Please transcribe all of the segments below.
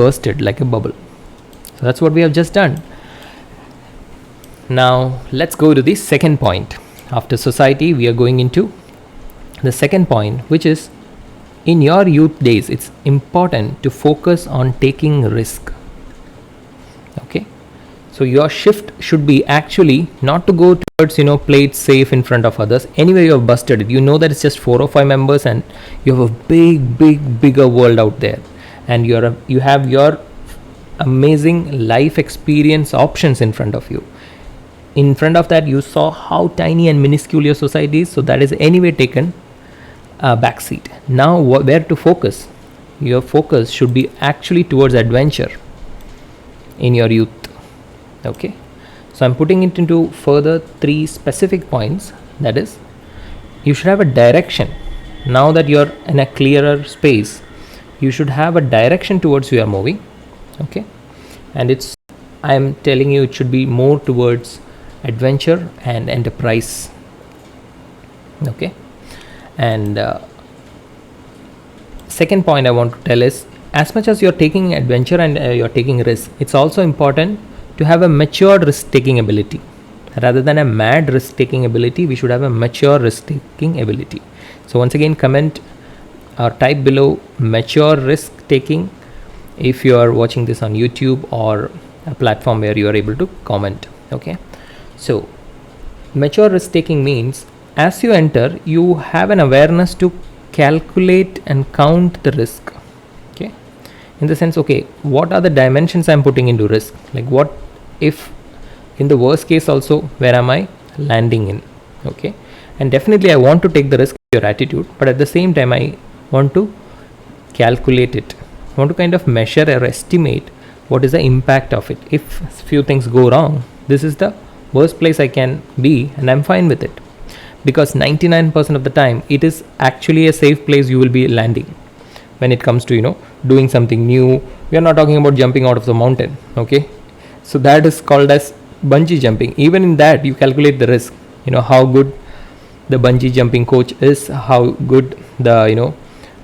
bursted like a bubble. So that's what we have just done. Now let's go to the second point. After society, we are going into the second point, which is, in your youth days, it's important to focus on taking risk. Okay, so your shift should be actually not to go towards, play it safe in front of others. Anyway, you have busted it. You know that it's just 4 or 5 members, and you have a bigger world out there, and you have your amazing life experience options in front of you. In front of that, you saw how tiny and minuscule your society is, so that is anyway taken a backseat. Now where to focus? Your focus should be actually towards adventure in your youth. Okay, so I'm putting it into further 3 specific points. That is, you should have a direction. Now that you're in a clearer space, you should have a direction towards you are moving. Okay, and I'm telling you, it should be more towards adventure and enterprise. Okay, and second point I want to tell is, as much as you're taking adventure and you're taking risk, it's also important to have a matured risk taking ability. Rather than a mad risk taking ability, we should have a mature risk taking ability. So once again, comment or type below mature risk taking if you are watching this on YouTube or a platform where you are able to comment. Okay, so mature risk taking means, as you enter, you have an awareness to calculate and count the risk. Okay, in the sense, okay, what are the dimensions I'm putting into risk? Like, what if in the worst case also, where am I landing in? Okay, and definitely I want to take the risk, your attitude, but at the same time I want to calculate it. I want to kind of measure or estimate what is the impact of it. If few things go wrong, this is the worst place I can be, and I'm fine with it, because 99% of the time it is actually a safe place you will be landing when it comes to doing something new. We are not talking about jumping out of the mountain. Okay, so that is called as bungee jumping. Even in that, you calculate the risk, how good the bungee jumping coach is, how good the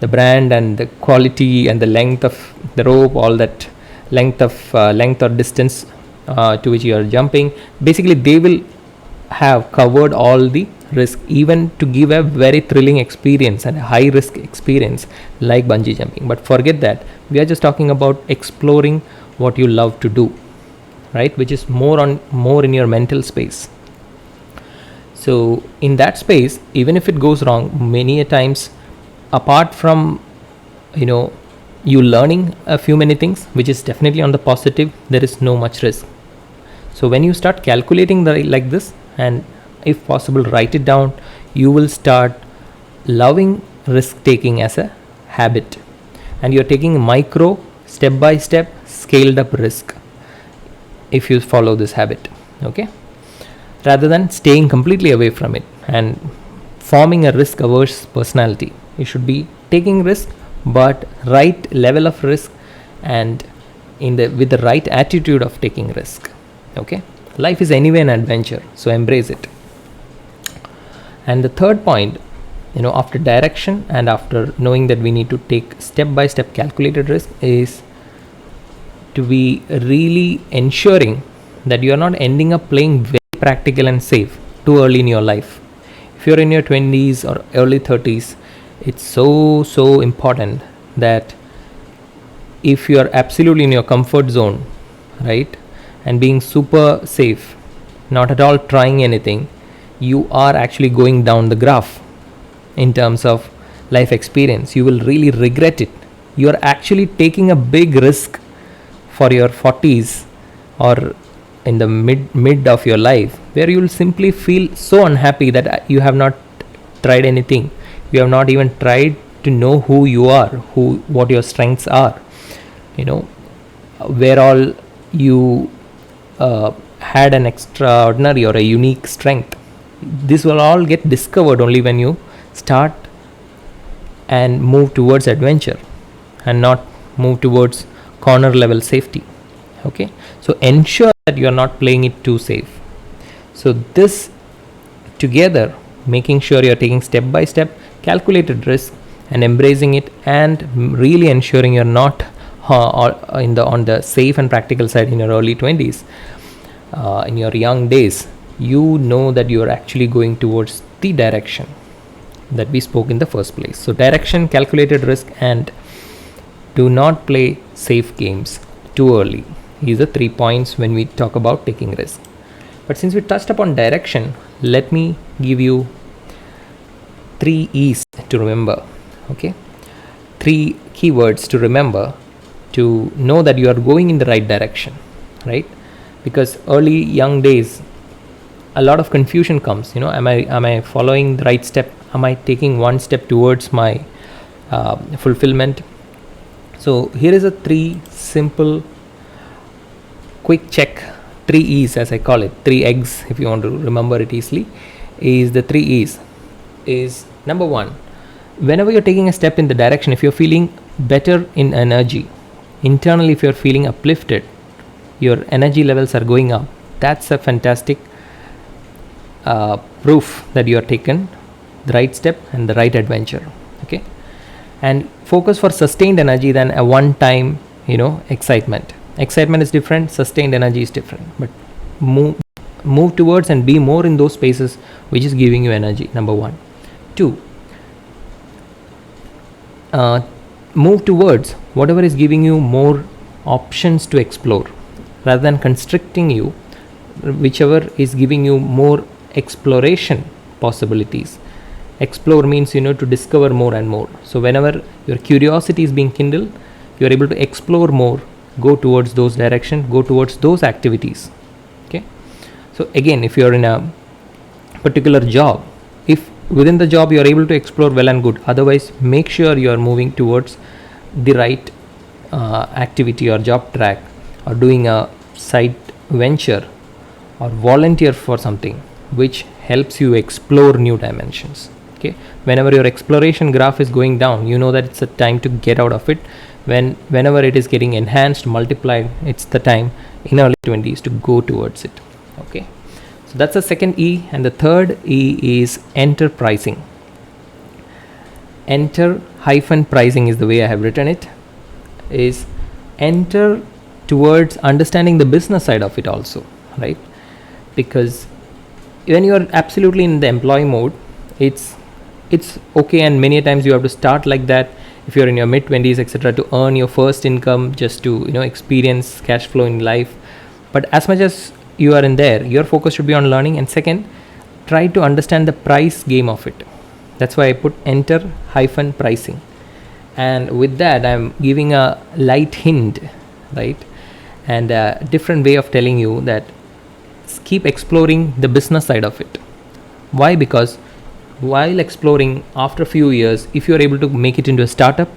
the brand and the quality and the length of the rope, all that length or distance to which you are jumping. Basically, they will have covered all the risk, even to give a very thrilling experience and a high risk experience like bungee jumping. But forget that, we are just talking about exploring what you love to do, right? Which is more in your mental space. So in that space, even if it goes wrong, many a times, apart from you learning many things, which is definitely on the positive, there is no much risk. So when you start calculating like this, and if possible write it down, you will start loving risk taking as a habit, and you're taking micro, step by step, scaled up risk if you follow this habit. Okay, rather than staying completely away from it and forming a risk averse personality. You should be taking risk, but right level of risk, and with the right attitude of taking risk. Okay, life is anyway an adventure, so embrace it. And the third point, after direction and after knowing that we need to take step by step calculated risk, is to be really ensuring that you are not ending up playing very practical and safe too early in your life. If you're in your 20s or early 30s, it's so important that if you are absolutely in your comfort zone, right, and being super safe, not at all trying anything, you are actually going down the graph in terms of life experience. You will really regret it. You are actually taking a big risk for your 40s or in the mid of your life, where you will simply feel so unhappy that you have not tried anything. You have not even tried to know who you are, what your strengths are, where all you had an extraordinary or a unique strength. This will all get discovered only when you start and move towards adventure and not move towards corner level safety. Okay, so ensure that you are not playing it too safe. So this together, making sure you are taking step by step calculated risk and embracing it, and really ensuring you are not or in the on the safe and practical side in your early 20s, in your young days, you know that you are actually going towards the direction that we spoke in the first place. So direction, calculated risk, and do not play safe games too early. These are 3 points when we talk about taking risk. But since we touched upon direction, let me give you 3 E's to remember. Okay, 3 keywords to remember to know that you are going in the right direction, right? Because early young days, a lot of confusion comes. Am I following the right step? Am I taking one step towards my fulfillment? So here is a 3 simple quick check, 3 E's as I call it, 3 eggs if you want to remember it easily. Is the 3 E's is number 1, whenever you're taking a step in the direction, if you're feeling better in energy internally, if you're feeling uplifted, your energy levels are going up, that's a fantastic proof that you are taken the right step and the right adventure. Okay, and focus for sustained energy than a one time excitement is different, sustained energy is different, but move towards and be more in those spaces which is giving you energy, number 1. 2, move towards whatever is giving you more options to explore rather than constricting you, whichever is giving you more exploration possibilities. Explore means to discover more and more. So whenever your curiosity is being kindled, you are able to explore more, go towards those directions, go towards those activities. Okay, so again, if you are in a particular job, if within the job you are able to explore, well and good, otherwise make sure you are moving towards the right activity or job track, or doing a side venture or volunteer for something which helps you explore new dimensions. Okay, whenever your exploration graph is going down, you know that it's a time to get out of it. Whenever it is getting enhanced, multiplied, it's the time in early 20s to go towards it. Okay, so that's the second E. And the third E is enter pricing. Enter hyphen pricing is the way I have written it, is enter towards understanding the business side of it also, right? Because when you are absolutely in the employee mode, it's okay, and many times you have to start like that if you're in your mid 20s, etc., to earn your first income, just to experience cash flow in life. But as much as you are in there, your focus should be on learning, and second, try to understand the price game of it. That's why I put enter hyphen pricing. And with that, I'm giving a light hint, right, and a different way of telling you that keep exploring the business side of it. Why? Because while exploring, after a few years, if you are able to make it into a startup,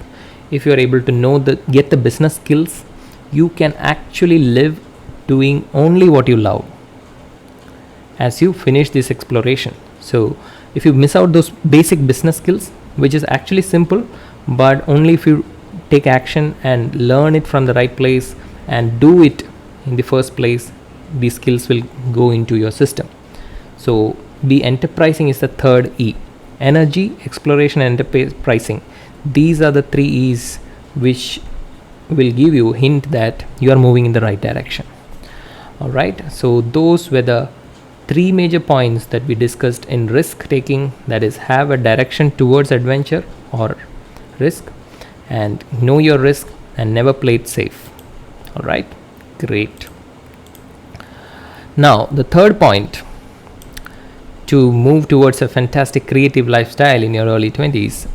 if you are able to get the business skills, you can actually live doing only what you love as you finish this exploration. So if you miss out those basic business skills, which is actually simple, but only if you take action and learn it from the right place and do it in the first place, these skills will go into your system. So be enterprising is the third E. Energy, exploration, and enterprising. These are the 3 E's which will give you a hint that you are moving in the right direction. Alright, so those were the 3 major points that we discussed in risk taking, that is, have a direction towards adventure or risk, and know your risk and never play it safe. Alright, great. Now the third point to move towards a fantastic creative lifestyle in your early 20s